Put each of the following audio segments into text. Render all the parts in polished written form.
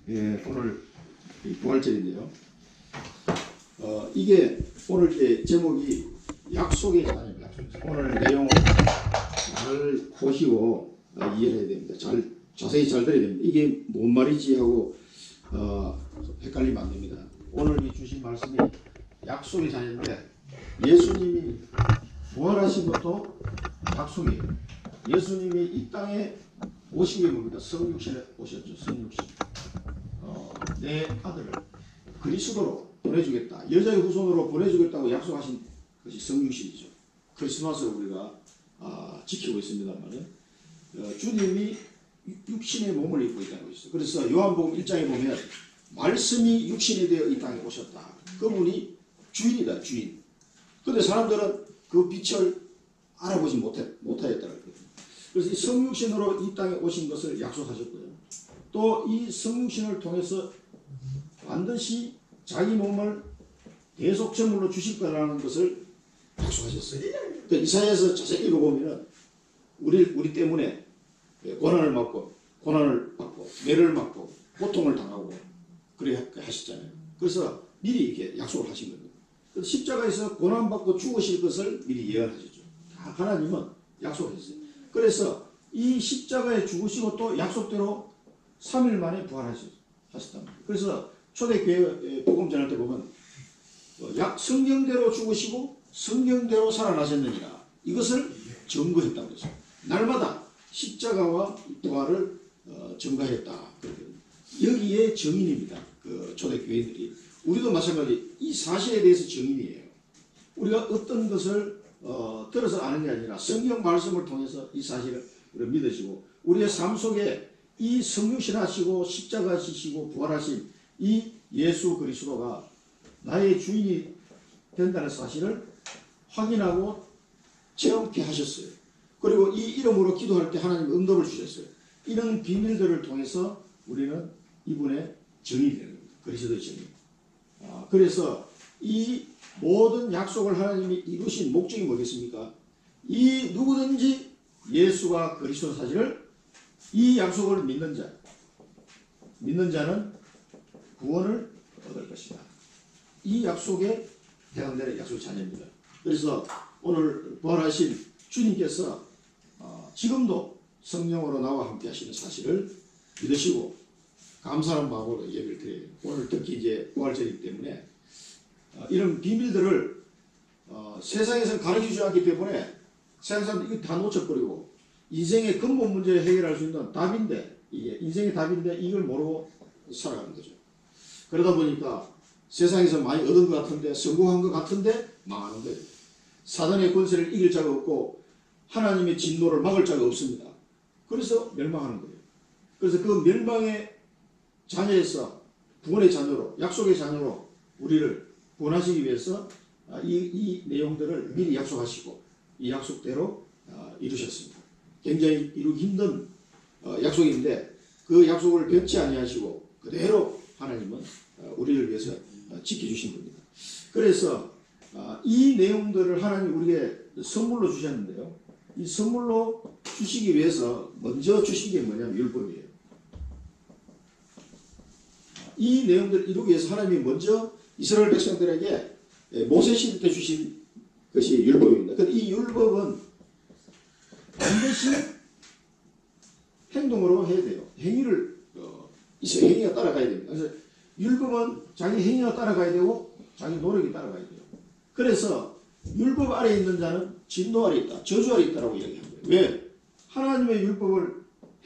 예, 오늘 부활절인데요. 이게 오늘 제목이 약속의 자녀입니다. 오늘 내용 잘 보시고 이해해야 됩니다. 자세히 잘 들어야 됩니다. 이게 뭔 말이지 하고 헷갈리면 안 됩니다. 오늘 이 주신 말씀이 약속의 자녀인데 예수님이 부활하신 것도 약속이에요. 예수님이 이 땅에 오신 게 뭡니까? 성육신에 오셨죠. 성육신. 내 아들을 그리스도로 보내주겠다. 여자의 후손으로 보내주겠다고 약속하신 것이 성육신이죠. 크리스마스를 우리가 지키고 있습니다만 주님이 육신의 몸을 입고 있다는 것이죠. 그래서 요한복음 1장에 보면 말씀이 육신이 되어 이 땅에 오셨다. 그분이 주인이다. 주인. 그런데 사람들은 그 빛을 알아보지 못하였다는 거예요. 그래서 이 성육신으로 이 땅에 오신 것을 약속하셨고요. 또 이 성육신을 통해서 반드시 자기 몸을 대속제물로 주실 거라는 것을 약속하셨어요. 그 이사야에서 자세히 읽어보면 우리 때문에 고난을 받고 매를 맞고 고통을 당하고 그래 하셨잖아요. 그래서 미리 이렇게 약속을 하신 겁니다. 그래서 십자가에서 고난받고 죽으실 것을 미리 예언하셨죠. 다 하나님은 약속하셨어요. 그래서 이 십자가에 죽으시고 또 약속대로 3일 만에 부활하셨답니다. 그래서 초대교회 복음 전할 때 보면 성경대로 죽으시고 성경대로 살아나셨느니라. 이것을 증거했다고 했어요. 날마다 십자가와 부활을 증거했다. 여기에 증인입니다. 그 초대교회들이. 우리도 마찬가지 이 사실에 대해서 증인이에요. 우리가 어떤 것을 들어서 아는 게 아니라 성경 말씀을 통해서 이 사실을 믿으시고 우리의 삶 속에 이 성육신 하시고 십자가 지시고 부활하신 이 예수 그리스도가 나의 주인이 된다는 사실을 확인하고 체험케 하셨어요. 그리고 이 이름으로 기도할 때 하나님 응답을 주셨어요. 이런 비밀들을 통해서 우리는 이분의 증인이 되는 겁니다. 그리스도의 증인. 그래서 이 모든 약속을 하나님이 이루신 목적이 뭐겠습니까? 이 누구든지 예수가 그리스도 사실을 이 약속을 믿는 자는 구원을 얻을 것이다. 이 약속에 해당되는 약속의 자녀입니다. 그래서 오늘 부활하신 주님께서 지금도 성령으로 나와 함께 하시는 사실을 믿으시고 감사하는 마음으로 예배를 드려요. 오늘 특히 이제 부활절이기 때문에 이런 비밀들을 세상에서는 가르쳐주지 않기 때문에 세상 사람들이 이거 다 놓쳐버리고 인생의 근본 문제를 해결할 수 있는 답인데 이게 인생의 답인데 이걸 모르고 살아가는 거죠. 그러다 보니까 세상에서 많이 얻은 것 같은데 성공한 것 같은데 망하는 거예요. 사단의 권세를 이길 자가 없고 하나님의 진노를 막을 자가 없습니다. 그래서 멸망하는 거예요. 그래서 그 멸망의 자녀에서 구원의 자녀로 약속의 자녀로 우리를 구원하시기 위해서 이 내용들을 미리 약속하시고 이 약속대로 이루셨습니다. 굉장히 이루기 힘든 약속인데 그 약속을 변치 아니하시고 그대로 하나님은 우리를 위해서 지켜주신 겁니다. 그래서 이 내용들을 하나님 우리에게 선물로 주셨는데요. 이 선물로 주시기 위해서 먼저 주신 게 뭐냐면 율법이에요. 이 내용들을 이루기 위해서 하나님이 먼저 이스라엘 백성들에게 모세 시대 때 주신 것이 율법입니다. 그런데 이 율법은 반드시 행동으로 해야 돼요. 행위를 있어요. 행위가 따라가야 됩니다. 그래서 율법은 자기 행위가 따라가야 되고 자기 노력이 따라가야 돼요. 그래서 율법 아래에 있는 자는 진노 아래에 있다. 저주 아래에 있다라고 이야기합니다. 왜? 하나님의 율법을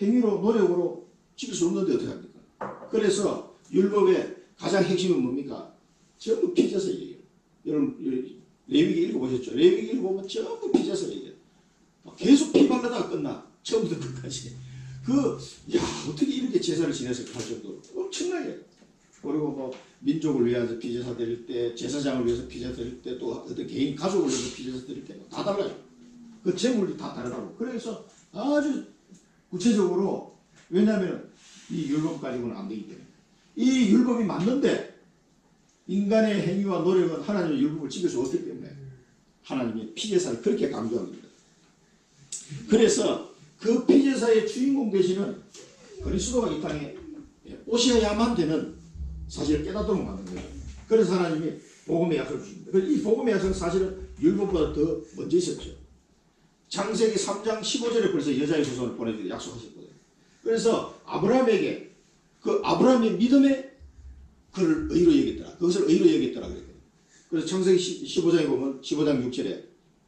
행위로 노력으로 지킬 수 없는데 어떻게 합니까? 그래서 율법의 가장 핵심은 뭡니까? 전부 빚어서 얘기해요. 여러분 레위기 읽어보셨죠? 레위기 읽어보면 전부 빚어서 얘기해요. 계속 피 바르다가 끝나. 처음부터 끝까지. 어떻게 이렇게 제사를 지냈을까 할 정도로 엄청나게. 그리고 뭐, 민족을 위해서 피제사 드릴 때, 제사장을 위해서 피제사 드릴 때, 또 어떤 개인 가족을 위해서 피제사 드릴 때, 다 달라요. 그 제물이 다 다르다고. 그래서 아주 구체적으로, 왜냐하면 이 율법 가지고는 안 되기 때문에. 이 율법이 맞는데, 인간의 행위와 노력은 하나님의 율법을 지킬 수 없기 때문에, 하나님이 피제사를 그렇게 강조합니다. 그래서 그 피제사의 주인공 되시는 그리스도가 이 땅에 오셔야만 되는 사실을 깨닫도록 만든 거예요. 그래서 하나님이 복음의 약속을 주십니다. 이 복음의 약속은 사실은 율법보다 더 먼저 있었죠. 창세기 3장 15절에 벌써 여자의 후손을 보내주고 약속하셨거든요. 그래서 아브라함에게 그 아브라함의 믿음에 그를 의로 여겼더라. 그것을 의로 여겼더라 그랬거든요. 그래서 창세기 15장에 보면 15장 6절에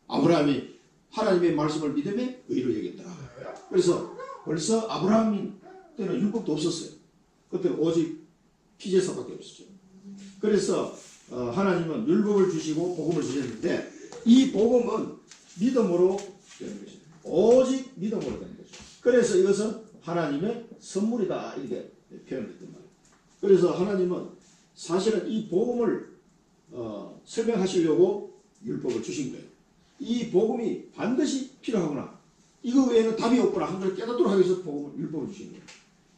아브라함이 하나님의 말씀을 믿음에 의로 여겼더라. 그래서 벌써 아브라함 때는 율법도 없었어요. 그때는 오직 피제사밖에 없었죠. 그래서 하나님은 율법을 주시고 복음을 주셨는데 이 복음은 믿음으로 되는 것이죠. 오직 믿음으로 되는 거죠. 그래서 이것은 하나님의 선물이다 이렇게 표현했단 말이에요. 그래서 하나님은 사실은 이 복음을 설명하시려고 율법을 주신 거예요. 이 복음이 반드시 필요하구나. 이거 외에는 답이 없구나. 한 걸 깨닫도록 하기 위해서 율법을 주신 거예요.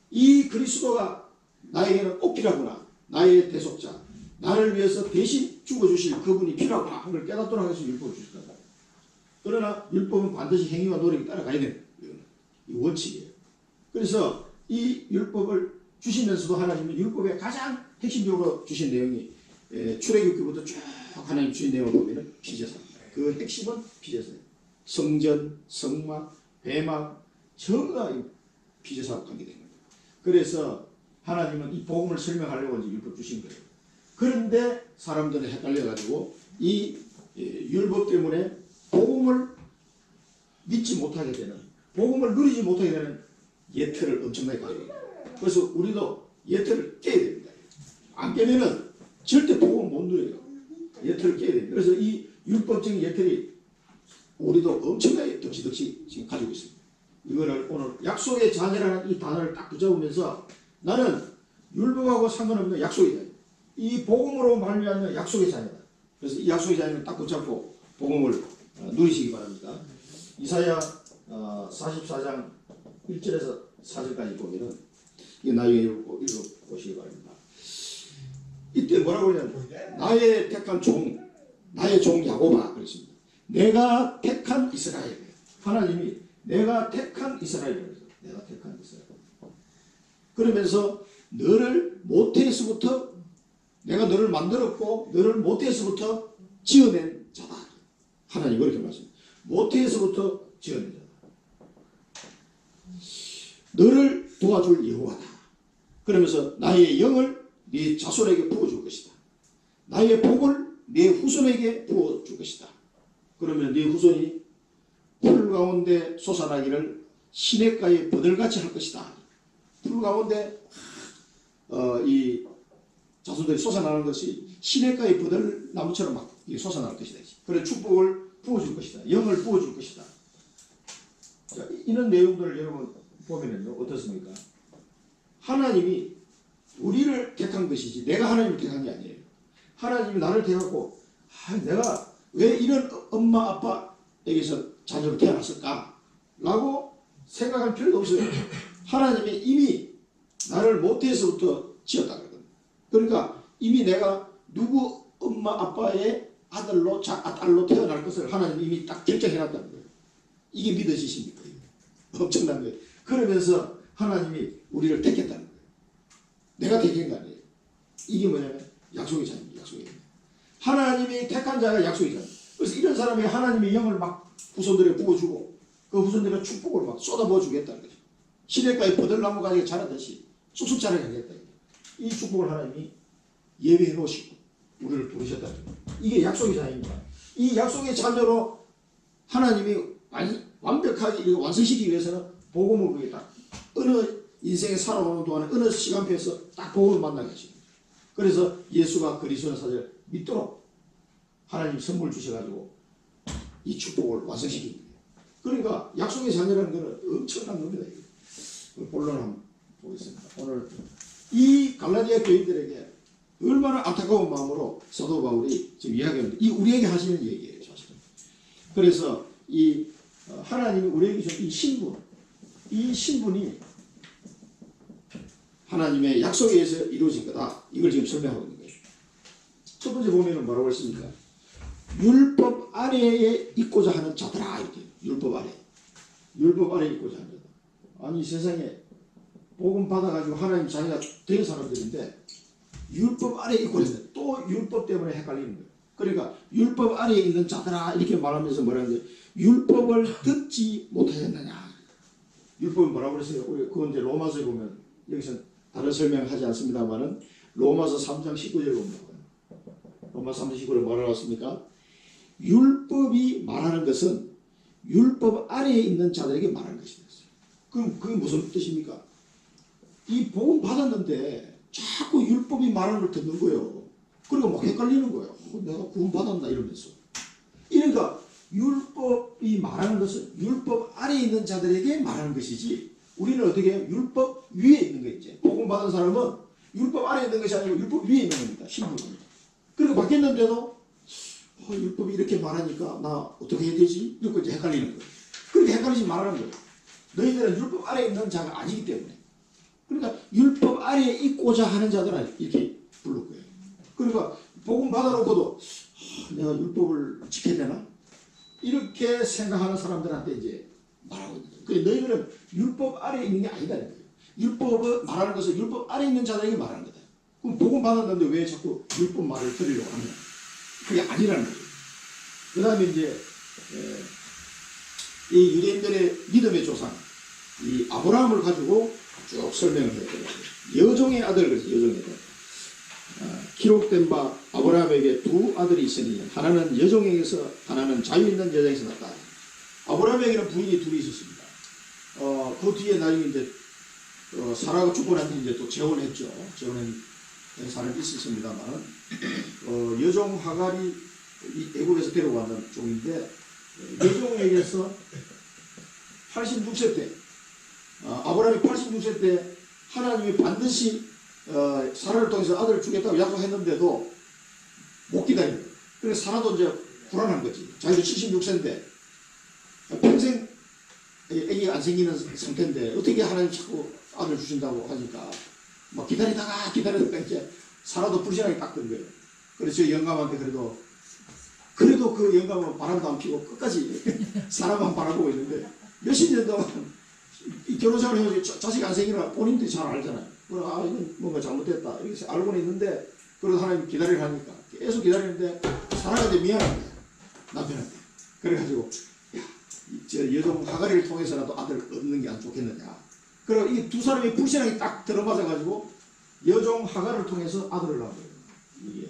이 그리스도가 나에게는 꼭 필요하구나. 나의 대속자. 나를 위해서 대신 죽어주실 그분이 필요하구나. 한 걸 깨닫도록 하기 위해서 율법을 주셨다. 그러나 율법은 반드시 행위와 노력이 따라가야 되는 거예요. 이 원칙이에요. 그래서 이 율법을 주시면서도 하나님은 율법의 가장 핵심적으로 주신 내용이 출애굽기부터 쭉 하나님 주신 내용을 보면 피제사입니다. 그 핵심은 피제사예요. 성전, 성막, 회막 전부 다 피제사와 관계된 겁니다. 그래서 하나님은 이 복음을 설명하려고 이제 율법 주신 거예요. 그런데 사람들은 헷갈려가지고 이 율법 때문에 복음을 믿지 못하게 되는, 복음을 누리지 못하게 되는 예틀을 엄청나게 가지고 있어요. 그래서 우리도 예틀을 깨야 됩니다. 안 깨면은 절대 복음을 못 누려요. 예틀을 깨야 됩니다. 그래서 이 율법적인 예틀이 우리도 엄청나게 덕지덕지 지금 가지고 있습니다. 이거를 오늘 약속의 자녀라는 이 단어를 딱 붙잡으면서 나는 율법하고 상관없는 약속이다. 이 복음으로 말미암는 약속의 자녀다. 그래서 이 약속의 자녀는 딱 붙잡고 복음을 누리시기 바랍니다. 이사야 44장 1절에서 4절까지 보면은 이게 나중에 읽어보시기 바랍니다. 이때 뭐라고 그러냐면 나의 택한 종, 나의 종 야곱아 그랬습니다. 내가 택한 이스라엘. 하나님이 내가 택한 이스라엘. 내가 택한 이스라엘. 그러면서 너를 모태에서부터 내가 너를 만들었고 너를 모태에서부터 지어낸 자다. 하나님 그렇게 말씀합니다. 모태에서부터 지어낸 자다. 너를 도와줄 여호와다. 그러면서 나의 영을 네 자손에게 부어줄 것이다. 나의 복을 네 후손에게 부어줄 것이다. 그러면 네 후손이 풀 가운데 솟아나기를 시냇가에 버들같이 할 것이다. 풀 가운데 이 자손들이 솟아나는 것이 시냇가의 버들나무처럼 막 솟아날 것이다. 그래 축복을 부어줄 것이다. 영을 부어줄 것이다. 자, 이런 내용들을 여러분 보면은요 어떻습니까? 하나님이 우리를 택한 것이지 내가 하나님을 택한 게 아니에요. 하나님이 나를 택하고 내가 왜 이런 엄마 아빠에게서 자녀로 태어났을까? 라고 생각할 필요도 없어요. 하나님이 이미 나를 모태에서부터 지었다 그러거든요. 그러니까 이미 내가 누구 엄마 아빠의 아들로 딸로 태어날 것을 하나님이 이미 딱 결정해놨다는 거예요. 이게 믿어지십니까? 엄청난 거예요. 그러면서 하나님이 우리를 택했다는 거예요. 내가 택한 거 아니에요. 이게 뭐냐면 약속의 자입니다. 약속의 자. 하나님이 택한 자가 약속의 자입니다. 그래서 이런 사람이 하나님의 영을 막 후손들에 부어주고 그 후손들의 축복을 막 쏟아부어 주겠다는 거죠. 시냇가에 버들나무 가지가 자라듯이 쑥쑥 자라게 하겠다. 이 축복을 하나님이 예배해 놓으시고 우리를 부르셨다는 거예요. 이게 약속의 자입니다. 이 약속의 자녀로 하나님이 완벽하게 이거 완성시키기 위해서는 복음을 그게 딱 어느 인생에 살아오는 동안에 어느 시간표에서 딱 복음을 만나게 하십니다. 그래서 예수가 그리스도의 사실을 믿도록 하나님 선물 주셔가지고 이 축복을 완성시킵니다. 그러니까 약속의 자녀라는 것은 엄청난 겁니다. 본론을 한번 보겠습니다. 오늘 이 갈라디아 교인들에게 얼마나 안타까운 마음으로 사도 바울이 지금 이야기하는데 이 우리에게 하시는 얘기예요. 사실은. 그래서 이 하나님이 우리에게 준 이 신분이 하나님의 약속에 의해서 이루어진 거다. 이걸 지금 설명하고 있는 거예요. 첫 번째 보면은 뭐라고 했습니까? 율법 아래에 있고자 하는 자들아 이렇게 율법 아래 있고자 하는 자들. 아니 세상에 복음 받아가지고 하나님 자녀가 된 사람들인데 율법 아래에 있고 있는데 또 율법 때문에 헷갈리는 거예요. 그러니까 율법 아래에 있는 자들아 이렇게 말하면서 뭐라는데 율법을 듣지 못하였느냐. 율법은 뭐라고 그랬어요? 우리 그건 이제 로마서에 보면 여기서 다른 설명하지 않습니다만은 로마서 3장 19절에 보면 로마서 3장 19절에 뭐라고 했습니까? 율법이 말하는 것은 율법 아래에 있는 자들에게 말하는 것이다. 그럼 그게 무슨 뜻입니까? 이 복음 받았는데 자꾸 율법이 말하는 걸 듣는 거예요. 그러니까 막 헷갈리는 거예요. 내가 구원 받았나 이러면서. 그러니까 율법이 말하는 것은 율법 아래에 있는 자들에게 말하는 것이지 우리는 어떻게 해요? 율법 위에 있는 거 있지. 복음 받은 사람은 율법 아래에 있는 것이 아니고 율법 위에 있는 겁니다. 신부입니다. 그리고 바뀌었는데도 율법이 이렇게 말하니까 나 어떻게 해야 되지? 이렇게 이제 헷갈리는 거예요. 그렇게 헷갈리지 말라는 거예요. 너희들은 율법 아래에 있는 자가 아니기 때문에. 그러니까 율법 아래에 있고자 하는 자들은 이렇게 부를 거예요. 그러니까 복음 받아놓고도 내가 율법을 지켜야 되나? 이렇게 생각하는 사람들한테 이제 말하고 있는 거예요. 그러니까 너희들은 율법 아래에 있는 게 아니다는 거예요. 율법을 말하는 것은 율법 아래에 있는 자들에게 말하는 거다. 그럼 복음 받았는데 왜 자꾸 율법 말을 들으려고 하느냐? 그게 아니라는 거죠. 그 다음에 이제 이 유대인들의 믿음의 조상 이 아브라함을 가지고 쭉 설명을 해야 돼요. 여종의 아들 그래서 여종의 아들. 기록된 바 아브라함에게 두 아들이 있으니 하나는 여종에게서 하나는 자유 있는 여자에게서 났다. 아브라함에게는 부인이 둘이 있었습니다. 그 뒤에 나중에 이제 사라가 죽고 난 뒤에 이제 또 재혼했죠. 재혼한 사람이 있었습니다만 여종 하갈이 애굽에서 데려가는 종인데 여종에게서 86세 때 아브라함이 86세 때 하나님이 반드시 사라를 통해서 아들을 주겠다고 약속했는데도 못 기다려요. 그래서 사라도 이제 불안한 거지. 자기도 76세인데 평생 애기가 안 생기는 상태인데 어떻게 하나님 자꾸 아들 주신다고 하니까 막 기다리다가 이제 사라도 불신하게 딱 든 거예요. 그래서 영감한테 그래도 그 영감은 바람도 안 피고 끝까지 사람만 바라보고 있는데 몇십 년 동안 결혼생활을 해서 자식 안 생기나 본인들이 잘 알잖아요. 이건 뭔가 잘못됐다 이렇게 알고는 있는데 그래도 하나님 기다리려 하니까 계속 기다리는데 사라가 이제 미안한 거예요. 남편한테. 그래가지고 저 여종 하갈이를 통해서라도 아들을 얻는 게 안 좋겠느냐. 그리고 이 두 사람이 불신하게 딱 들어맞아가지고 여종 하갈을 통해서 아들을 낳은 거예요. 이게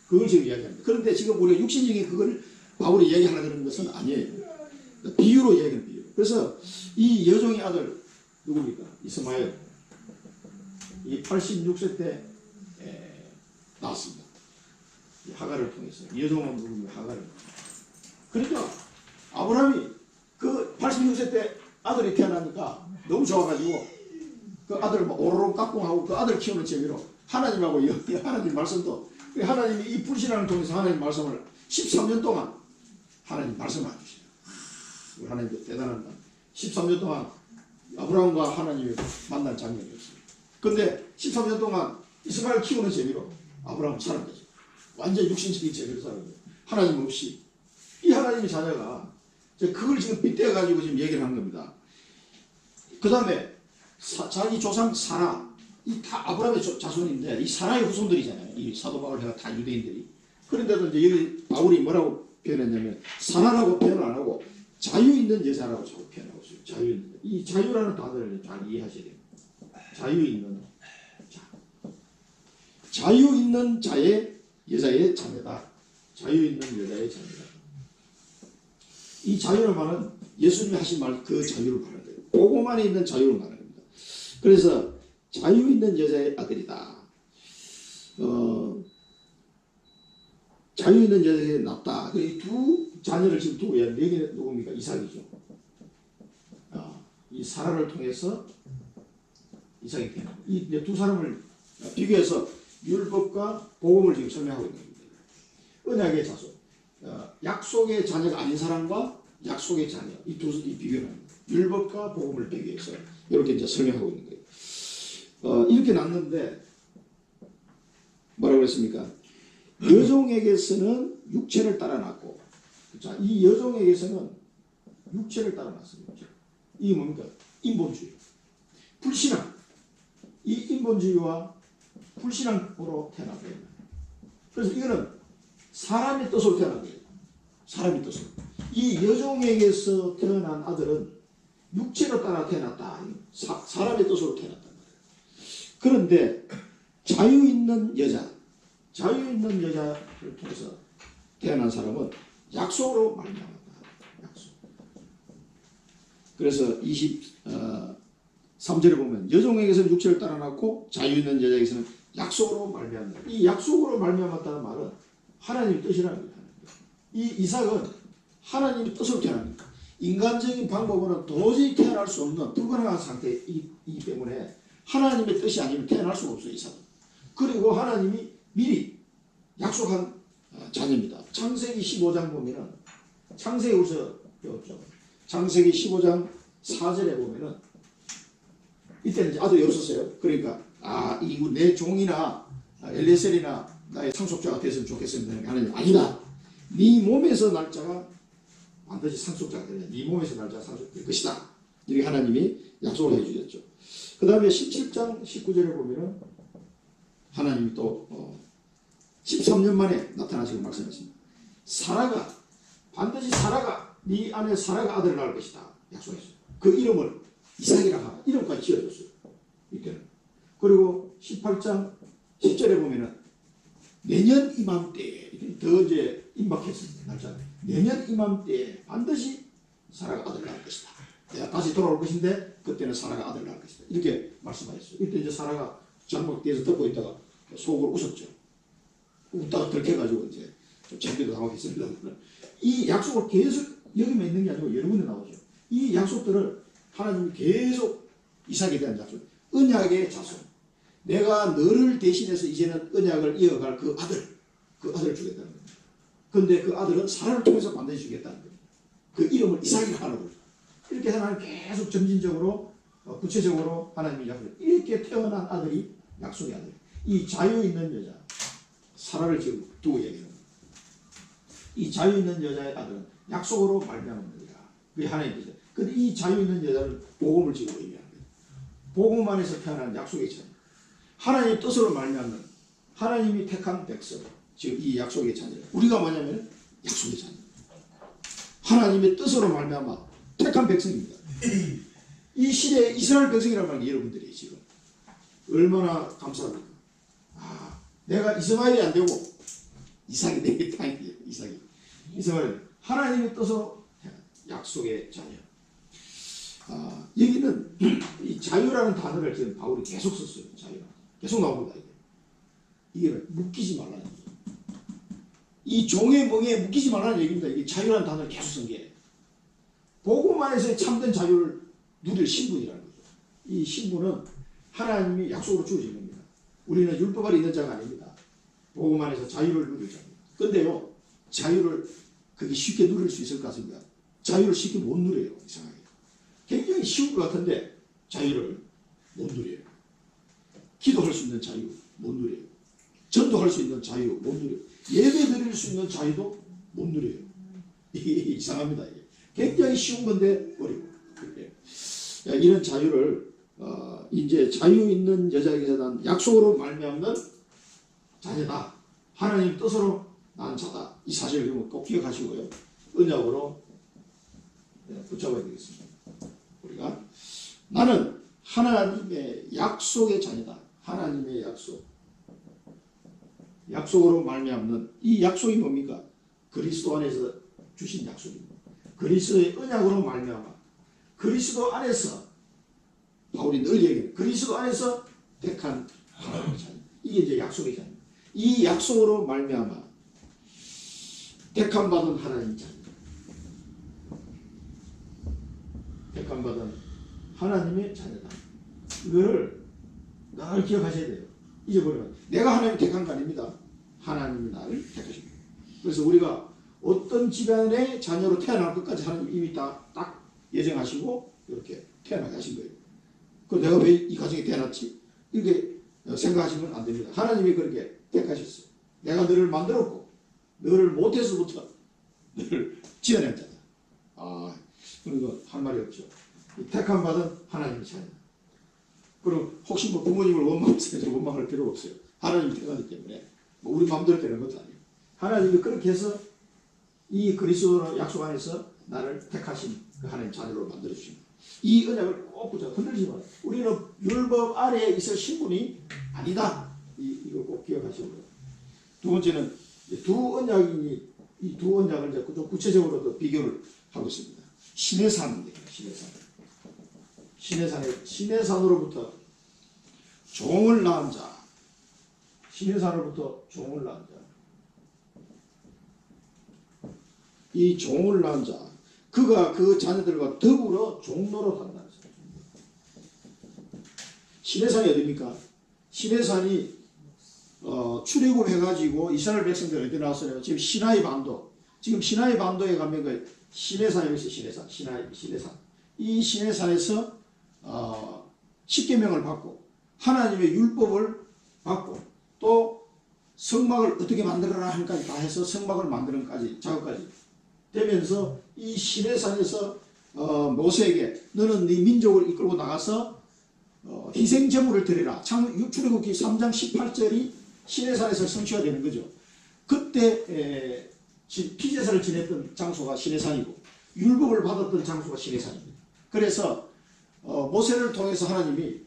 그걸 지금 이야기합니다. 그런데 지금 우리가 육신적인 그걸 바울이 이야기하려고 하는 것은 아니에요. 비유로 이야기하는 비유. 그래서 이 여종의 아들 누굽니까? 이스마엘. 이 86세 때 낳았습니다. 하갈을 통해서. 여종은 누굽니까? 하갈을. 그러니까 아브라함이 그 86세 때 아들이 태어나니까 너무 좋아가지고 그 아들을 막 오로록 깍꿍하고 그 아들 키우는 재미로 하나님하고 하나님 말씀도 하나님이 이 불신앙을 통해서 하나님 말씀을 13년 동안 하나님 말씀을 안 주시네요. 우리 하나님도 대단합니다. 13년 동안 아브라함과 하나님이 만난 장면이었어요. 근데 13년 동안 이스마엘 키우는 재미로 아브라함 사는 거죠. 완전 육신적인 재미로 사는 거예요. 하나님 없이. 이 하나님의 자녀가 그걸 지금 빗대어가지고 지금 얘기를 하는 겁니다. 그 다음에 자기 조상 사라. 이 다 아브라함의 자손인데 이 사라의 후손들이잖아요. 이 사도 바울 해가 다 유대인들이. 그런데도 이제 여기 바울이 뭐라고 표현했냐면 사라라고 표현을 안 하고 자유 있는 여자라고 자꾸 표현하고 있어요. 자유 있는. 이 자유라는 단어를 잘 이해하셔야 돼요. 자유 있는 자. 자유 있는 자의 여자의 자녀다. 자유 있는 여자의 자녀다. 이 자유를 말은 예수님이 하신 말 그 자유를 말하는 거예요. 복음 안에 있는 자유를 말하는 겁니다. 그래서 자유 있는 여자의 아들이다. 자유 있는 여자의 낳다. 이 두 자녀를 지금 두고 있는데 여기는 누굽니까? 이삭이죠. 이 사라를 통해서 이삭이 되는 이 두 사람을 비교해서 율법과 복음을 지금 설명하고 있는 겁니다. 언약의 자손, 약속의 자녀가 아닌 사람과 약속의 자녀 이 비교를 합니다. 율법과 복음을 비교해서 이렇게 이제 설명하고 있는 거예요. 이렇게 낳는데 뭐라고 했습니까? 여종에게서는 육체를 따라 낳고, 자, 이 여종에게서는 육체를 따라 낳습니다. 이게 뭡니까? 인본주의. 불신앙, 이 인본주의와 불신앙으로 태어난 거예요. 그래서 이거는 사람의 뜻으로 태어난 거예요. 사람의 뜻으로. 이 여종에게서 태어난 아들은 육체로 따라 태어났다. 사람의 뜻으로 태어났단 말이에요. 그런데 자유 있는 여자를 통해서 태어난 사람은 약속으로 말미암았다. 약속. 그래서 23절에 보면 여종에게서는 육체를 따라 낳고 자유 있는 여자에게서는 약속으로 말미암다. 이 약속으로 말미암았다는 말은 하나님의 뜻이라는 거예요. 이 이삭은 하나님의 뜻으로 태어납니다. 인간적인 방법으로는 도저히 태어날 수 없는 불가능한 상태이기 때문에 하나님의 뜻이 아니면 태어날 수가 없어요. 이삭은. 그리고 하나님이 미리 약속한 자녀입니다. 창세기 15장 보면은, 창세기 우서 배웠죠. 창세기 15장 4절에 보면은, 이때는 이제 아들이 없었어요. 그러니까 이거 내 종이나 엘리에셀이나 나의 상속자가 됐으면 좋겠습니다. 하나님 아니다. 네 몸에서 날 자가 반드시 상속자가 되냐. 네 몸에서 날 자가 상속될 것이다. 이렇게 하나님이 약속을 해주셨죠. 그 다음에 17장 19절에 보면은 하나님이 또 13년 만에 나타나시고 말씀하십니다. 반드시 사라가 네 안에 사라가 아들을 낳을 것이다. 약속했어요. 그 이름을 이삭이라 하라. 이름까지 지어줬어요. 이때는. 그리고 18장 10절에 보면은 내년 이맘때에 더 이제 임박했습니다. 날짜. 내년 이맘때에 반드시 사라가 아들을 낳을 것이다. 내가 다시 돌아올 것인데 그때는 사라가 아들을 낳을 것이다. 이렇게 말씀하셨어요. 이때 이제 사라가 장막대에서 듣고 있다가 속으로 웃었죠. 웃다가 들켜가지고 이제 좀 재미도 당황했습니다. 이 약속을 계속 여기만 있는 게 아니고 여러 군데 나오죠. 이 약속들을 하나님이 계속 이삭에 대한 약속, 언약의 자손. 내가 너를 대신해서 이제는 언약을 이어갈 그 아들을 주겠다는 겁니다. 그런데 그 아들은 사라를 통해서 반드시 주겠다는 겁니다. 그 이름을 이삭이라 하는 거죠. 이렇게 하나님 계속 점진적으로 구체적으로 하나님이 약속. 이렇게 태어난 아들이 약속의 아들. 이 자유 있는 여자, 사라를 지금 두고 얘기하는 겁니다. 이 자유 있는 여자의 아들은 약속으로 말미암느니라. 그게 하나님의 뜻이에요. 근데 이 자유 있는 여자는 복음을 지고 얘기하는 거예요. 복음 안에서 태어난 약속의 자녀. 하나님의 뜻으로 말미암는 하나님이 택한 백성. 지금 이 약속의 자녀. 우리가 뭐냐면 약속의 자녀. 하나님의 뜻으로 말미암아 택한 백성입니다. 이 시대에 이스라엘 백성이라는 말이 여러분들이 지금 얼마나 감사합니까? 내가 이스마엘이 안 되고 이삭이 되겠다. 이삭이. 이스마엘 하나님의 뜻으로 약속의 자녀. 여기는 이 자유라는 단어를 지금 바울이 계속 썼어요. 자유. 계속 나옵니다. 이게 묶이지 말라는 얘기예요. 이 종의 멍에 묶이지 말라는 얘기입니다. 이게 자유라는 단어를 계속 쓴 게. 복음 안에서의 참된 자유를 누릴 신분이라는 거죠. 이 신분은 하나님이 약속으로 주어진 겁니다. 우리는 율법 아래 있는 자가 아닙니다. 복음 안에서 자유를 누릴 자입니다. 근데요, 자유를 그게 쉽게 누릴 수 있을 것 같습니다. 자유를 쉽게 못 누려요. 이상하게. 굉장히 쉬운 것 같은데 자유를 못 누려요. 기도할 수 있는 자유 못 누려요. 전도할 수 있는 자유 못 누려요. 예배 드릴 수 있는 자유도 못 누려요. 이게 이상합니다. 이게. 굉장히 쉬운 건데 어려워. 이런 자유를 이제 자유 있는 여자에게서 난 약속으로 말미암는 자녀다. 하나님 뜻으로 난 자다. 이 사실을 꼭 기억하시고요. 언약으로 붙잡아야 되겠습니다. 우리가 나는 하나님의 약속의 자녀다. 하나님의 약속. 약속으로 말미암는 이 약속이 뭡니까? 그리스도 안에서 주신 약속입니다. 그리스도의 언약으로 말미암아 그리스도 안에서 바울이 늘 얘기해요. 그리스도 안에서 택한 하나님의 자녀. 이게 이제 약속의 자녀. 이 약속으로 말미암아 택함 받은 하나님의 자녀. 택함 받은 하나님의 자녀다. 이거를 늘 기억하셔야 돼요. 잊어버리면 내가 하나님 택한 거 아닙니다. 하나님이 나를 택하십니다. 그래서 우리가 어떤 집안의 자녀로 태어날 것까지 하나님 이미 딱 예정하시고 이렇게 태어나게 하신 거예요. 그 내가 왜 이 가정에 태어났지? 이렇게 생각하시면 안 됩니다. 하나님이 그렇게 택하셨어요. 내가 너를 만들었고 너를 못해서부터 너를 지어낸 자다. 그리고 한 말이 없죠. 택함 받은 하나님의 자녀. 그럼 혹시 뭐 부모님을 원망할 필요가 없어요. 하나님이 택하기 때문에 뭐 우리 마음대로 되는 것도 아니에요. 하나님이 그렇게 해서 이 그리스도 약속 안에서 나를 택하신 그 하나님 자녀로 만들어 주신 이 언약을 꼭 붙잡아 흔들지 마요. 우리는 율법 아래에 있을 신분이 아니다. 이걸 꼭 기억하시고요. 두 번째는 두 언약이니 이 두 언약을 이제 좀 구체적으로 비교를 하고 있습니다. 신의 산인데요. 신의 산으로부터 종을 낳은 자. 신의 산으로부터 종을 낳은 자. 이 종을 낳은 자. 그가 그 자녀들과 더불어 종노릇 한다는 거죠. 신의 산이 어디입니까? 신의 산이 출애굽해가지고 이스라엘 백성들 어디 나왔어요? 지금 시나이 반도. 지금 시나이 반도에 가면 그 신의 산이 있어요. 신의 산. 이 신의 산에서 십계명을 받고 하나님의 율법을 받고 또 성막을 어떻게 만들어라 하니까지 다 해서 성막을 만드는 까지 작업까지 되면서 이 신의 산에서 모세에게 너는 네 민족을 이끌고 나가서 희생 제물을 드리라. 출애굽기 3장 18절이 신의 산에서 성취가 되는 거죠. 그때 피제사를 지냈던 장소가 신의 산이고 율법을 받았던 장소가 신의 산입니다. 그래서 모세를 통해서 하나님이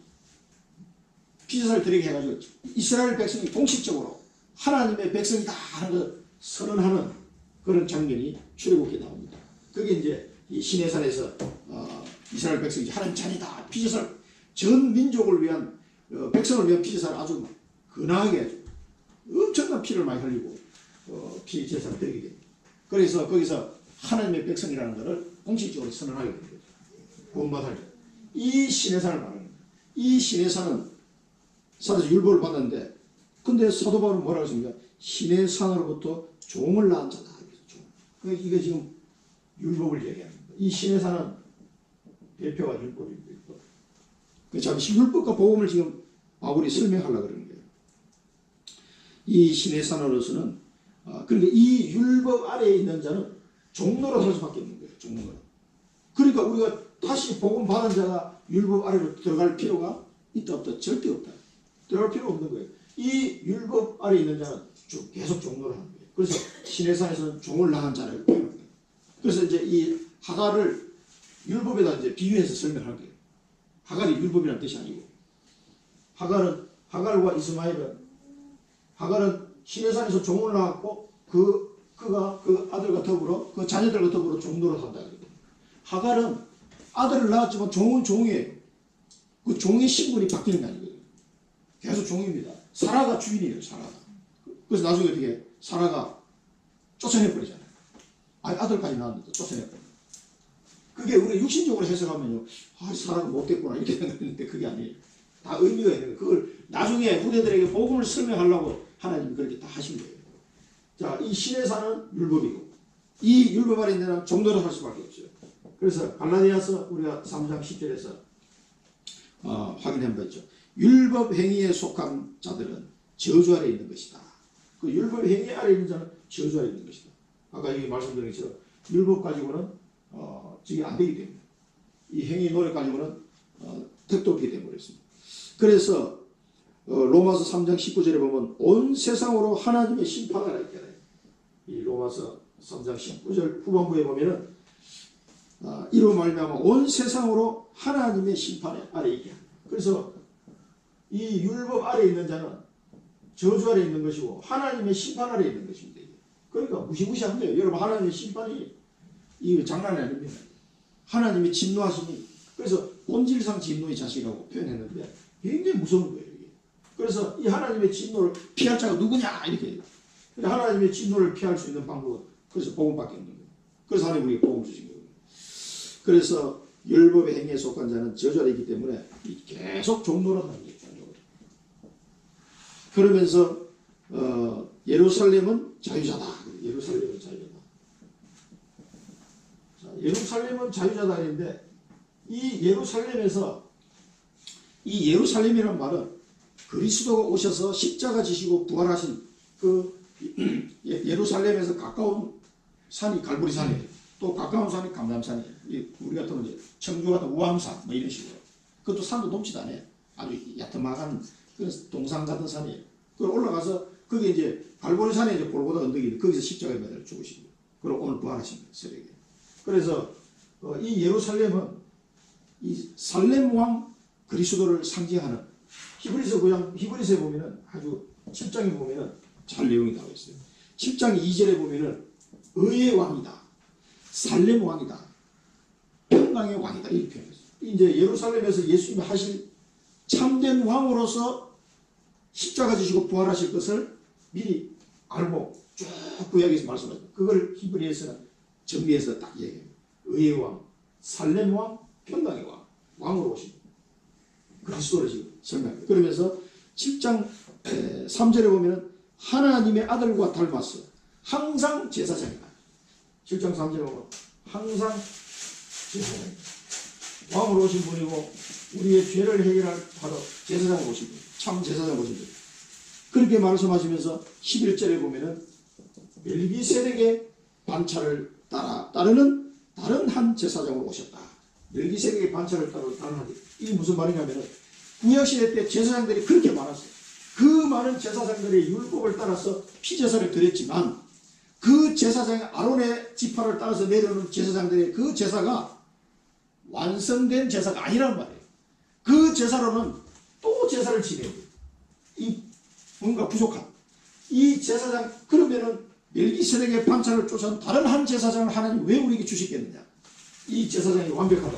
피제사를 드리게 해가지고 이스라엘 백성이 공식적으로 하나님의 백성이다 하는 걸 선언하는 그런 장면이 출애굽기에 나옵니다. 그게 이제 이 신의 산에서 이스라엘 백성이 하나님 자녀다. 피제사를 전 민족을 위한 백성을 위한 피제사를 아주 근하게 엄청난 피를 많이 흘리고 피제사를 드리게 됩니다. 그래서 거기서 하나님의 백성이라는 것을 공식적으로 선언하게 됩니다. 구원받아요. 이 신의 산을 말하는 거예요. 이 신의 산은 사도에서 율법을 받는데 근데 사도 바울은 뭐라고 했습니까? 신의 산으로부터 종을 낳은 자다. 이게 지금 율법을 얘기하는 거예요. 이 신의 산은 대표가 율법입니다. 잠시 율법과 복음을 지금 바울이 설명하려고 그러는 거예요. 이 신의 산으로서는 그러니까 이 율법 아래에 있는 자는 종노릇 할 수밖에 없는 거예요. 종노릇. 그러니까 우리가 다시 복음 받은 자가 율법 아래로 들어갈 필요가 있다 없다? 절대 없다. 들어갈 필요가 없는 거예요. 이 율법 아래에 있는 자는 계속 종노릇 하는 거예요. 그래서 신의 산에서는 종을 낳은 자라고 표현합니다. 그래서 이제 이 하갈을 율법에다 이제 비유해서 설명할 거예요. 하갈이 율법이라는 뜻이 아니고 하갈과 이스마엘은 하갈은 신의 산에서 종을 낳았고 그가 그 아들과 더불어 그 자녀들과 더불어 종노릇 한다. 하갈은 아들을 낳았지만 종은 종이에요. 그 종의 신분이 바뀌는 게 아니거든요. 계속 종입니다. 사라가 주인이에요. 사라가. 그래서 나중에 어떻게 사라가 쫓아내버리잖아요. 아들까지 낳았는데 쫓아내버려요. 그게 우리가 육신적으로 해석하면요. 사라가 못됐구나 이렇게 생각했는데 그게 아니에요. 다 의미가 있는 거예요. 그걸 나중에 후대들에게 복음을 설명하려고 하나님이 그렇게 다 하신 거예요. 자, 이 신의 산은 율법이고 이 율법 아래 있는 종노릇 할 수밖에 없어요. 그래서 갈라디아서 우리가 3장 10절에서 확인한 바 있죠. 율법 행위에 속한 자들은 저주 아래 있는 것이다. 그 율법 행위 아래 있는 자는 저주 아래 있는 것이다. 아까 여기 말씀드린 것처럼 율법 가지고는 저게 안 되기 때문에 이 행위 노력 가지고는 택도 없게 되어버렸습니다. 그래서 로마서 3장 19절에 보면 온 세상으로 하나님의 심판하라 있잖아요. 이 로마서 3장 19절 후반부에 보면은 이로 말미암아 온 세상으로 하나님의 심판 아래 있게 합니다. 그래서 이 율법 아래 있는 자는 저주 아래 있는 것이고 하나님의 심판 아래 있는 것입니다. 그러니까 무시무시한 거예요. 여러분 하나님의 심판이 이 장난이 아닙니다. 하나님이 진노하시니 그래서 본질상 진노의 자식이라고 표현했는데 굉장히 무서운 거예요. 이게. 그래서 이 하나님의 진노를 피할 자가 누구냐 이렇게 하나님의 진노를 피할 수 있는 방법은 그래서 복음밖에 없는 거예요. 그래서 하나님 우리에게 복음 주신 거예요. 그래서 율법의 행위에 속한 자는 저주 아래 있기 때문에 계속 종노릇 하는 거예요. 그러면서 예루살렘은 자유자다. 예루살렘은 자유자다. 자, 예루살렘은 자유자다 했는데 이 예루살렘에서 이 예루살렘이라는 말은 그리스도가 오셔서 십자가 지시고 부활하신 그 예루살렘에서 가까운 산이 갈보리산이에요. 또 가까운 산이 감람산이에요. 우리 같은 이제 청주 같은 우암산 뭐 이런 식으로. 그것도 산도 높지도 않아요. 아주 야트막한 그 동상 같은 산이에요. 그 올라가서 거기 이제 갈보리산에 이제 골고다 언덕이 거기서 십자가에 매달 죽으신 거예요. 그리고 오늘 부활하신 거예요. 새벽에. 그래서 이 예루살렘은 이 살렘 왕 그리스도를 상징하는 히브리서 구약 히브리서에 보면은 아주 7장에 보면은 잘 내용이 나와 있어요. 7장 2절에 보면은 의의 왕이다, 살렘 왕이다, 평강의 왕이다 이렇게 표현했어요. 이제 예루살렘에서 예수님이 하실 참된 왕으로서 십자가 지시고 부활하실 것을 미리 알고 쭉 구약에서 말씀하셨어요. 그걸 히브리에서는 정리해서 딱 얘기해요. 의의 왕, 살렘 왕, 평강의 왕, 왕으로 오신 그리스도를 지금 설명합니다. 그러면서 7장 3절에 보면은 하나님의 아들과 닮았어. 항상 제사장이다. 7장 3절에 보면 항상 제사장이다. 왕으로 오신 분이고 우리의 죄를 해결할 바로 제사장으로 오신 분, 참 제사장으로 오신 분. 그렇게 말씀하시면서 11절에 보면은 멜기세덱의 반차를 따르는 다른 한 제사장으로 오셨다. 멜기세덱의 반차를 따르는 다른 한. 이게 무슨 말이냐면은 구약시대 때 제사장들이 그렇게 많았어요. 그 많은 제사장들이 율법을 따라서 피제사를 드렸지만 그 제사장이 아론의 지파를 따라서 내려오는 제사장들의 그 제사가 완성된 제사가 아니란 말이에요. 그 제사로는 또 제사를 지내요. 이 뭔가 부족한 이 제사장. 그러면은 멜기세덱의 반차를 쫓아온 다른 한 제사장을 하나님 왜 우리에게 주시겠느냐. 이 제사장이 완벽하다.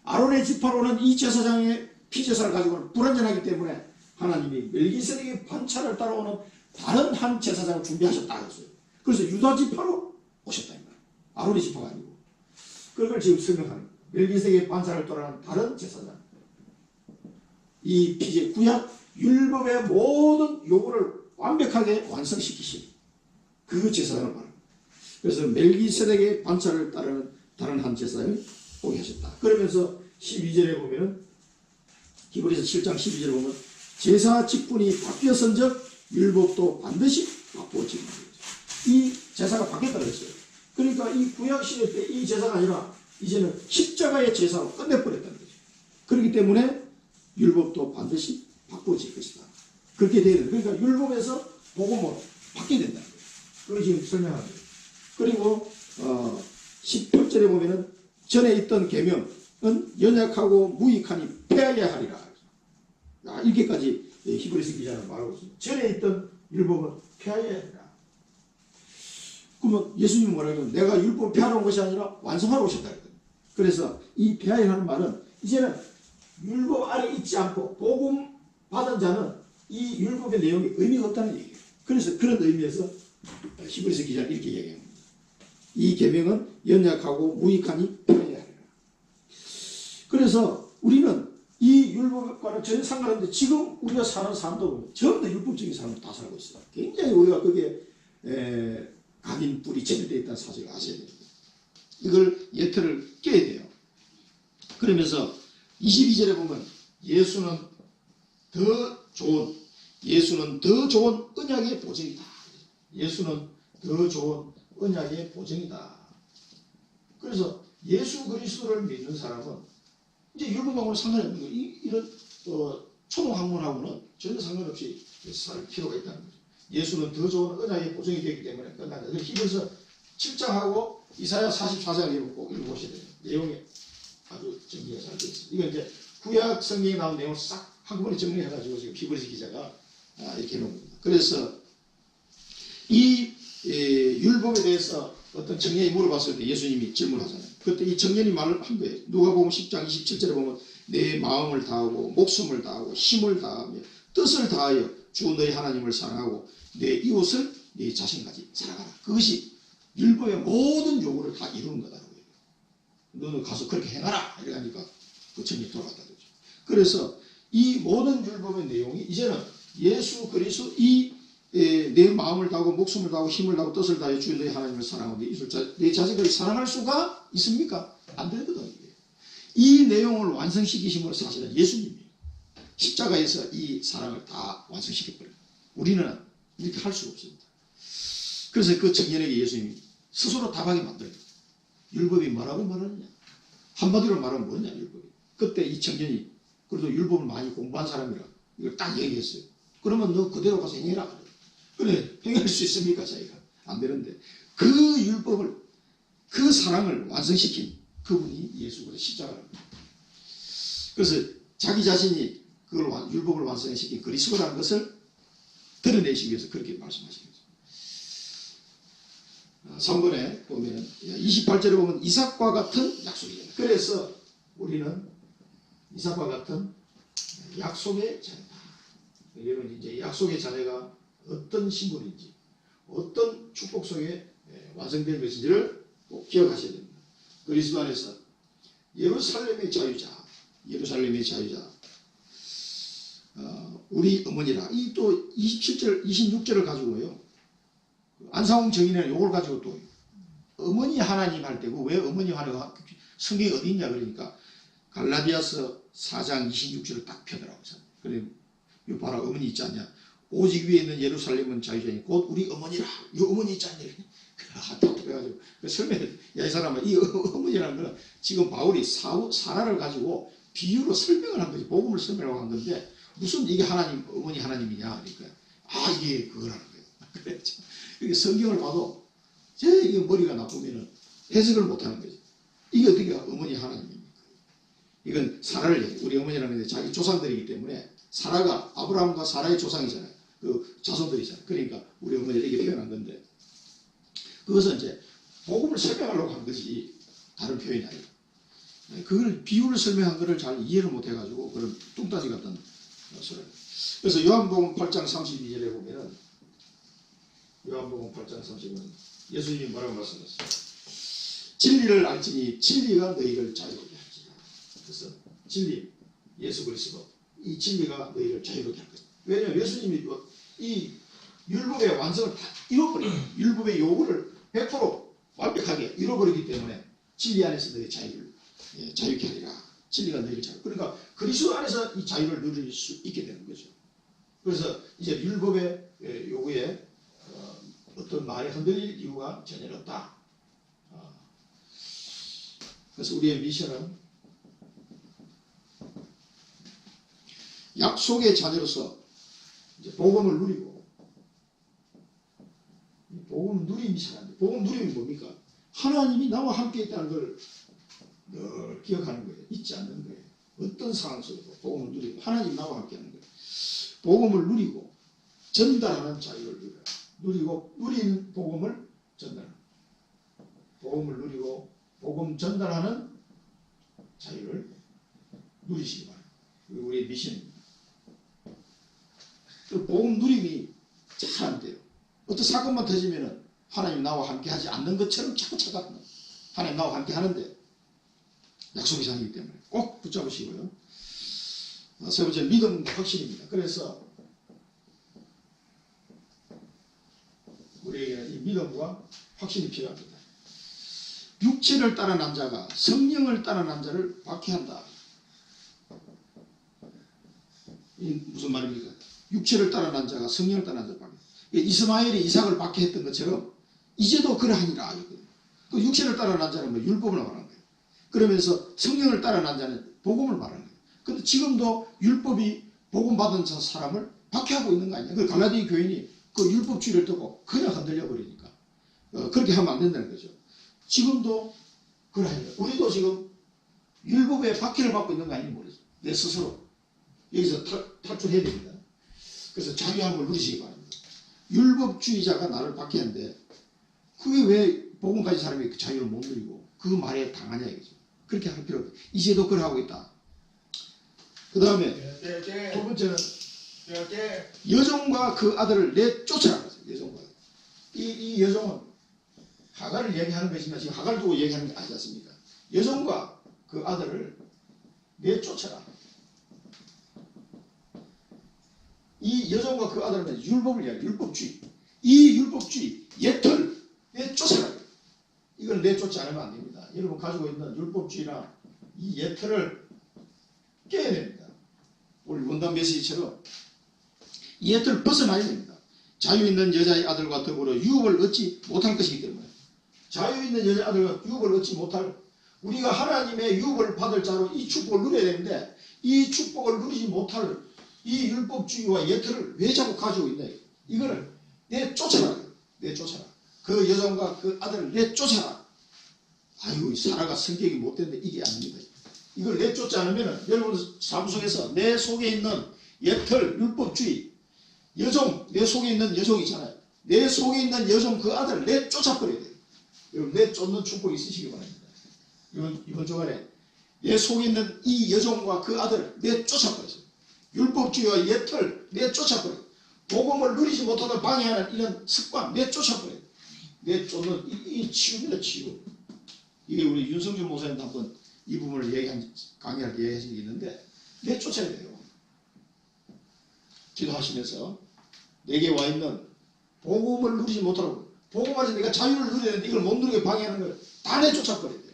아론의 지파로는 이 제사장의 피제사를 가지고는 불완전하기 때문에 하나님이 멜기세덱의 반차를 따라오는 다른 한 제사장을 준비하셨다 했어요. 그래서 유다 지파로 오셨다. 아론의 지파가 아니고. 그걸 지금 설명하는 거예요. 멜기세덱의 반차를 따라오는 다른 제사장. 이 피제 구약 율법의 모든 요구를 완벽하게 완성시키신 그 제사장을 말합니다. 그래서 멜기세덱의 반차를 따르는 다른 한 제사장이 오게 하셨다. 그러면서 12절에 보면은 히브리서 7장 12절에 보면 제사 직분이 바뀌었은즉 율법도 반드시 바꾸어지는 거죠. 이 제사가 바뀌었다고 했어요. 그러니까 이 구약시대 때 이 제사가 아니라 이제는 십자가의 제사로 끝내버렸다는 거죠. 그렇기 때문에 율법도 반드시 바꾸어질 것이다. 그렇게 돼야 돼요. 그러니까 율법에서 복음으로 바뀌어야 된다는 거예요. 그걸 지금 설명하는 거예요. 그리고 18절에 보면은 전에 있던 계명은 연약하고 무익하니 폐하여야 하리라. 이렇게까지 히브리서 기자는 말하고 있습니다. 전에 있던 율법은 폐하여야 하리라. 그러면 예수님은 뭐라고 하면 내가 율법을 폐하러 온 것이 아니라 완성하러 오셨다. 그래서 이 폐하여야 하는 말은 이제는 율법 안에 있지 않고 복음 받은 자는 이 율법의 내용이 의미가 없다는 얘기예요. 그래서 그런 의미에서 히브리서 기자는 이렇게 얘기합니다. 이 계명은 연약하고 무익하니 폐하여야 하리라. 그래서 우리는 이 율법과는 전혀 상관없는데 지금 우리가 사는 삶도 보면 전부 다 율법적인 삶을 다 살고 있어요. 굉장히 우리가 거기에 각인 뿔이 제대되어 있다는 사실을 아셔야 됩니다. 이걸 예틀을 깨야 돼요. 그러면서 22절에 보면 예수는 더 좋은 언약의 보증이다. 예수는 더 좋은 언약의 보증이다. 그래서 예수 그리스도를 믿는 사람은 이제 율법하고는 상관이 없는 거예요. 이런 초등학문하고는 전혀 상관없이 살 필요가 있다는 거죠. 예수는 더 좋은 언약의 보증이 되기 때문에 끝난다. 그래서 7장하고 이사야 44장을 꼭 읽어보셔야 돼요. 내용이 아주 정리가 잘 되어 있습니다. 이건 이제 구약 성경에 나온 내용을 싹 한꺼번에 정리해가지고 지금 히브리서 기자가 이렇게 해놓은 겁니다. 그래서 이 율법에 대해서 어떤 청년이 물어봤을 때 예수님이 질문하잖아요. 그때 이 청년이 말을 한 거예요. 누가복음 10장 27절에 보면 내 마음을 다하고 목숨을 다하고 힘을 다하며 뜻을 다하여 주 너희 하나님을 사랑하고 내 이웃을 내 자신까지 사랑하라. 그것이 율법의 모든 요구를 다 이루는 거다라고 해요. 너는 가서 그렇게 행하라 이러니까 그 청년이 돌아갔다 그러죠. 그래서 이 모든 율법의 내용이 이제는 예수 그리스도 내 마음을 다하고 목숨을 다하고 힘을 다하고 뜻을 다하여 주 너희 하나님을 사랑하고 내 자식을 사랑할 수가 있습니까? 안 되거든요. 이 내용을 완성시키심으로 사실은 예수님이에요. 십자가에서 이 사랑을 다 완성시켜버려요. 우리는 이렇게 할 수가 없습니다. 그래서 그 청년에게 예수님이 스스로 답하게 만들어요. 율법이 뭐라고 말하느냐? 한마디로 말하면 뭐냐 율법이. 그때 이 청년이 그래도 율법을 많이 공부한 사람이라 이걸 딱 얘기했어요. 그러면 너 그대로 가서 행해라. 그래, 행할 수 있습니까? 자기가 안 되는데 그 율법을, 그 사랑을 완성시킨 그분이 예수 그리스도 십자가를 합니다. 그래서 자기 자신이 그걸 율법을 완성시킨 그리스도라는 것을 드러내시기 위해서 그렇게 말씀하신 거죠. 3번에 보면 28절에 보면 이삭과 같은 약속이다. 그래서 우리는 이삭과 같은 약속의 자녀다. 여러분 이제 약속의 자녀가 어떤 신분인지, 어떤 축복 속에 완성된 것인지를 꼭 기억하셔야 됩니다. 그리스도 안에서 예루살렘의 자유자, 예루살렘의 자유자, 우리 어머니라. 이 또 27절, 26절을 가지고요. 안상홍 정인은 요걸 가지고 또 어머니 하나님 할 때고, 왜 어머니 하나님 성경이 어디 있냐 그러니까 갈라디아서 4장 26절을 딱 펴더라고요. 그래, 요 봐라, 어머니 있지 않냐. 오직 위에 있는 예루살렘은 자유자니 곧 우리 어머니라. 이 어머니 있지 않냐. 답답해가지고 설명해. 야, 이 사람아, 이 어머니라는 거는 지금 바울이 사라를 가지고 비유로 설명을 한 거지. 복음을 설명하고 한 건데 무슨 이게 하나님, 어머니 하나님이냐. 그러니까 이게 그거라는 거예요. 그랬죠. 이게 성경을 봐도 이게 머리가 나쁘면은 해석을 못하는 거지. 이게 어떻게 어머니 하나님입니까? 이건 사라를, 우리 어머니라는 게 자기 조상들이기 때문에 사라가 아브라함과 사라의 조상이잖아요. 그 자손들이잖아요. 그러니까 우리 어머니를 이렇게 표현한 건데, 그것은 이제 복음을 설명하려고 한 거지 다른 표현이 아니에요. 그걸 비유를 설명한 것을 잘 이해를 못 해가지고 그런 뚱따지 같은 소리. 그래서 요한복음 8장 32절에 보면은, 요한복음 8장 32절은 예수님이 뭐라고 말씀하셨어요? 진리를 알지니 진리가 너희를 자유롭게 할지라. 그래서 진리, 예수 그리스도, 이 진리가 너희를 자유롭게 할 것이다. 왜냐하면 예수님이 이 율법의 완성을 다 잃어버려요. 율법의 요구를 100% 완벽하게 잃어버리기 때문에 진리 안에서 너희 자유를 자유케 하리라. 진리가 너희를 자유. 그러니까 그리스도 안에서 이 자유를 누릴 수 있게 되는 거죠. 그래서 이제 율법의 요구에 어떤 말에 흔들릴 이유가 전혀 없다. 그래서 우리의 미션은 약속의 자녀로서 이제 복음을 누리고, 복음 누림이 잘안돼. 복음 누림이 뭡니까? 하나님이 나와 함께 있다는 걸 늘 기억하는 거예요. 잊지 않는 거예요. 어떤 상황 속에도 복음을 누리고, 하나님 나와 함께 하는 거예요. 복음을 누리고 전달하는 자유를 누리고, 누리는 복음을 전달하는, 복음을 누리고 복음 전달하는 자유를 누리시기 바랍니다. 우리의 미션입니다. 그 복음 누림이 잘 안 돼요. 어떤 사건만 터지면은 하나님 나와 함께 하지 않는 것처럼 자꾸 착각합니다. 하나님 나와 함께 하는데 약속의 자녀이기 때문에 꼭 붙잡으시고요. 세 번째, 믿음 확신입니다. 그래서 우리에게는 이 믿음과 확신이 필요합니다. 육체를 따르는 자가 성령을 따르는 자를 박해한다. 이 무슨 말입니까? 육체를 따르는 자가 성령을 따르는 자를 박해. 이스마엘이 이삭을 박해했던 것처럼 이제도 그러하니라. 그 육체를 따르는 자는 뭐 율법을 말하는 거예요. 그러면서 성령을 따르는 자는 복음을 말하는 거예요. 근데 지금도 율법이 복음 받은 사람을 박해하고 있는 거 아니냐. 그 갈라디 교인이 그 율법주의를 듣고 그냥 흔들려 버리니까 그렇게 하면 안 된다는 거죠. 지금도 그러하니까 우리도 지금 율법에 박해를 받고 있는 거 아닌지 모르겠어요. 내 스스로 여기서 탈출해야 됩니다. 그래서 자유함을 누리시기 바랍니다. 율법주의자가 나를 박해하는데 그게 왜 복음 가진 사람이 그 자유를 못 누리고 그 말에 당하냐 이거죠. 그렇게 할 필요 없어요. 이제도 그러하고 있다. 그 다음에 두 번째는 여종과 그 아들을 내쫓으라는 거죠. 여종과. 이 여종은 하갈을 얘기하는 것이지만 지금 하갈을 두고 얘기하는 게 아니지 않습니까? 여종과 그 아들을 내쫓아라. 이 여종과 그 아들은 율법을 이야기해요. 율법주의. 이 율법주의, 예틀 내쫓아라. 이걸 내쫓지 않으면 안 됩니다. 여러분 가지고 있는 율법주의나 이 예틀을 깨야 됩니다. 우리 원단 메시지처럼 이 예틀을 벗어나야 됩니다. 자유 있는 여자의 아들과 더불어 유업을 얻지 못할 것이기 때문에, 자유 있는 여자의 아들과 유업을 얻지 못할 우리가 하나님의 유업을 받을 자로 이 축복을 누려야 되는데 이 축복을 누리지 못할 이 율법주의와 예틀을 왜 자꾸 가지고 있냐. 이거를 내쫓아라. 내쫓아라. 그 여종과 그 아들을 내쫓아라. 아이고 사라가 성격이 못됐는데 이게 아닙니다. 이걸 내쫓지 않으면 여러분 삶 속에서 내 속에 있는 예틀 율법주의 여종 내 속에 있는 여종이잖아요. 내 속에 있는 여종 그 아들을 내쫓아버려야 돼요. 여러분 내쫓는 축복이 있으시기 바랍니다. 이번 주간에 내 속에 있는 이 여종과 그 아들을 내쫓아버려요. 율법주의와 예틀 내쫓아버려요. 복음을 누리지 못하도록 방해하는 이런 습관 내쫓아버려요. 내쫓는 이 치유입니다. 치유. 이게 우리 윤성준 목사님도 한번 이 부분을 강의할 때 얘기하신 게 있는데 내쫓아야 돼요. 기도하시면서 내게 와 있는 복음을 누리지 못하고 복음 안에서 내가 자유를 누려야 되는데 이걸 못 누리게 방해하는 걸 다 내쫓아버려야 돼요.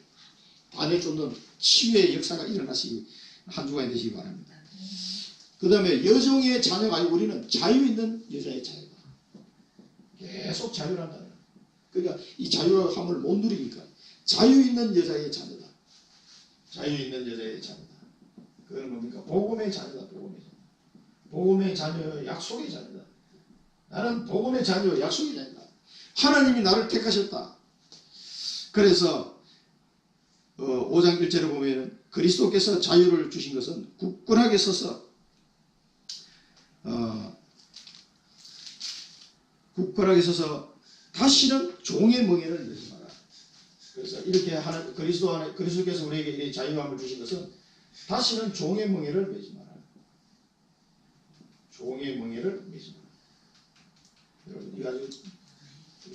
다 내쫓는 치유의 역사가 일어나시기 한 주간이 되시기 바랍니다. 그 다음에 여종의 자녀가 아니고 우리는 자유 있는 여자의 자녀다. 계속 자유란다. 그러니까 이 자유함을 못 누리니까 자유 있는 여자의 자녀다. 자유 있는 여자의 자녀다. 그건 뭡니까? 복음의 자녀다. 복음의 자녀. 복음의 자녀, 약속의 자녀다. 나는 복음의 자녀, 약속의 자녀다. 하나님이 나를 택하셨다. 그래서 5장 1절에 보면 그리스도께서 자유를 주신 것은 굳건하게 서서 굳건하게 서서 다시는 종의 멍에를 매지 마라. 그래서 이렇게 그리스도께서 우리에게 자유함을 주신 것은 다시는 종의 멍에를 매지 마라. 종의 멍에를 매지 마라. 여러분 이거 아주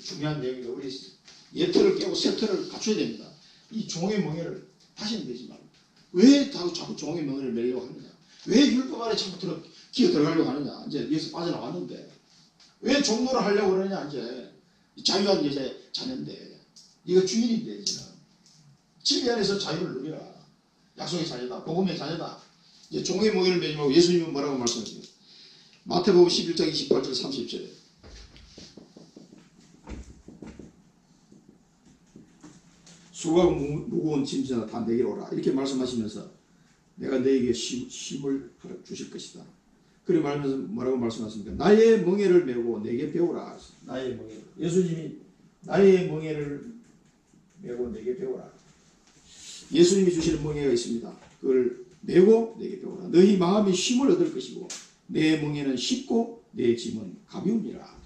중요한 내용이다. 우리 예틀을 깨고 세틀을 갖춰야 됩니다. 이 종의 멍에를 다시는 매지 마라. 왜 자꾸 종의 멍에를 매려고 하느냐? 왜 율법 안에 자꾸 기어 들어가려고 하느냐? 이제 여기서 빠져나왔는데 왜 종노를 하려고 그러냐? 이제 자유한 여자의 자녀인데 네가 주인인데 이제는 진리 안에서 자유를 누리라. 약속의 자녀다. 복음의 자녀다. 이제 종의 멍에를 매지 말고 예수님은 뭐라고 말씀하세요? 마태복음 11장 28절 30절에 수고하고 무거운 짐지나 다 내게로 오라. 이렇게 말씀하시면서 내가 너에게 쉼을 주실 것이다. 그래 말하면서 뭐라고 말씀하십니까? 나의 멍에를 메고 내게 배우라. 나의 멍에. 예수님이 나의 멍에를 메고 내게 배우라. 예수님이 주시는 멍에가 있습니다. 그걸 메고 내게 배우라. 너희 마음이 쉼을 얻을 것이고 내 멍에는 쉽고 내 짐은 가벼움이라.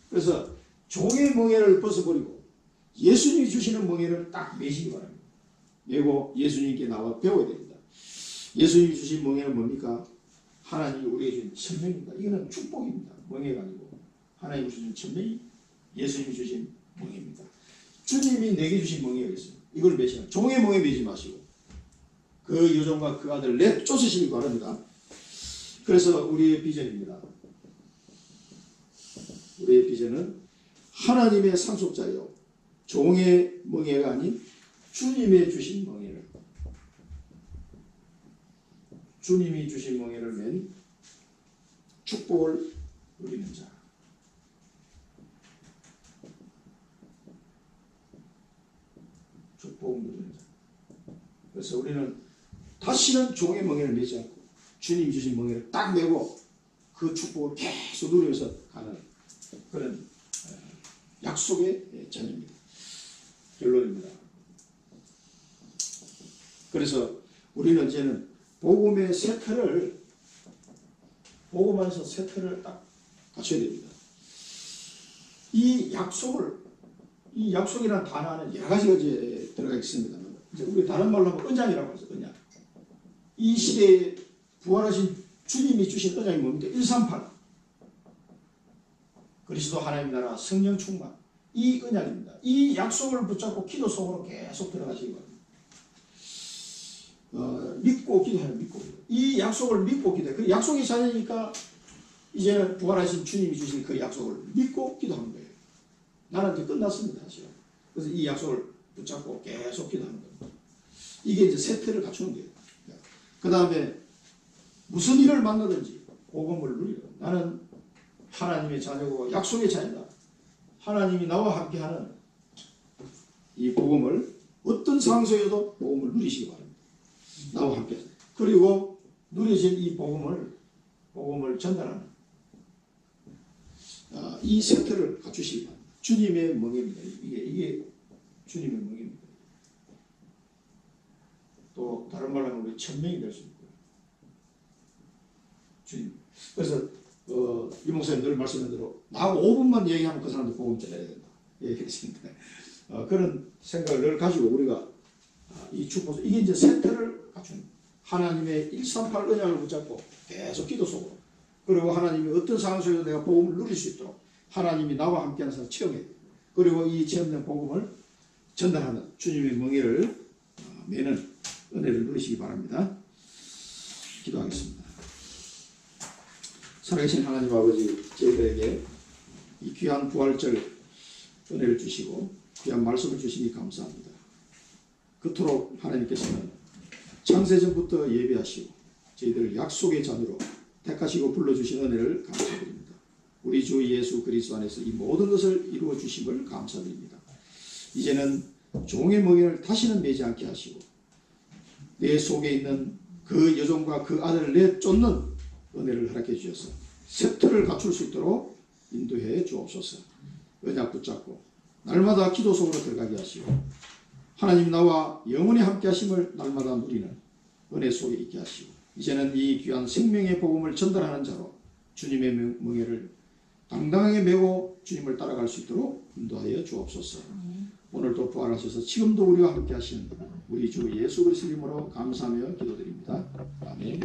그래서 종의 멍에를 벗어버리고 예수님이 주시는 멍에를 딱 메시기 바랍니다. 메고 예수님께 나와 배워야 됩니다. 예수님이 주신 멍에는 뭡니까? 하나님이 우리에게 주신 천명입니다. 이거는 축복입니다. 멍에가 아니고 하나님이 주신 천명이 예수님이 주신 멍에입니다. 주님이 내게 주신 멍에가 있어요. 이걸 메시라. 종의 멍에 메지 마시고 그 여종과 그 아들 내쫓으시기 바랍니다. 그래서 우리의 비전입니다. 우리의 비전은 하나님의 상속자요 종의 멍에가 아닌 주님의 주신 멍에를 주님이 주신 멍에를 맨 축복을 누리는 자. 축복을 누리는 자. 그래서 우리는 다시는 종의 멍에를 매지 않고 주님이 주신 멍에를 딱 메고 그 축복을 계속 누리면서 가는 그런 약속의 자녀입니다. 결론입니다. 그래서 우리는 이제는 복음의 세틀을 복음 안에서 세틀을 딱 갖춰야 됩니다. 이 약속이라는 단어 안에 여러 가지가 이제 들어가 있습니다. 이제 우리 다른 말로 하면 언약이라고 하죠. 언약. 이 시대에 부활하신 주님이 주신 언약이 뭡니까? 138 그리스도 하나님 나라 성령 충만 이 언약입니다. 이 약속을 붙잡고 기도 속으로 계속 들어가시기 바랍니다. 믿고 기도해요. 믿고 기도. 이 약속을 믿고 기도해요. 그 약속이 자녀니까 이제는 부활하신 주님이 주신 그 약속을 믿고 기도하는 거예요. 나는 이제 끝났습니다. 사실은. 그래서 이 약속을 붙잡고 계속 기도하는 겁니다. 이게 이제 세태를 갖추는 거예요. 그 다음에 무슨 일을 만나든지 복음을 누리라. 나는 하나님의 자녀고 약속의 자녀다. 하나님이 나와 함께하는 이 복음을 어떤 상황 속에도 복음을 누리시기 바랍니다. 나와 함께. 그리고 누려진 이 복음을 전달하는 이 세트를 갖추시기 바랍니다. 주님의 멍에입니다. 이게 주님의 멍에입니다. 또 다른 말로 하면 우리 천명이 될 수 있고요. 주님. 그래서 이 목사님 늘 말씀한 대로 나 5분만 얘기하면 그 사람들 복음 전해야 된다. 얘기했습니다. 그런 생각을 늘 가지고 우리가 이 축복, 이게 이제 세트를 갖춘 하나님의 138 언약을 붙잡고 계속 기도 속으로, 그리고 하나님이 어떤 상황 속에서 내가 복음을 누릴 수 있도록 하나님이 나와 함께하는 사람 체험해, 그리고 이 체험된 복음을 전달하는 주님의 멍에를 매는 은혜를 누리시기 바랍니다. 기도하겠습니다. 살아계신 하나님 아버지, 저희들에게 이 귀한 부활절 은혜를 주시고 귀한 말씀을 주시니 감사합니다. 그토록 하나님께서는 창세전부터 예배하시고 저희들을 약속의 자녀로 택하시고 불러주신 은혜를 감사드립니다. 우리 주 예수 그리스도 안에서 이 모든 것을 이루어 주심을 감사드립니다. 이제는 종의 멍에를 다시는 매지 않게 하시고 내 속에 있는 그 여종과 그 아들을 내쫓는 은혜를 허락해 주셔서 세트를 갖출 수 있도록 인도해 주옵소서. 언약 붙잡고 날마다 기도 속으로 들어가게 하시고 하나님 나와 영원히 함께 하심을 날마다 누리는 은혜 속에 있게 하시고 이제는 이 귀한 생명의 복음을 전달하는 자로 주님의 멍에를 당당하게 메고 주님을 따라갈 수 있도록 인도하여 주옵소서. 오늘도 부활하셔서 지금도 우리와 함께 하신 우리 주 예수 그리스도 이름으로 감사하며 기도드립니다. 아멘.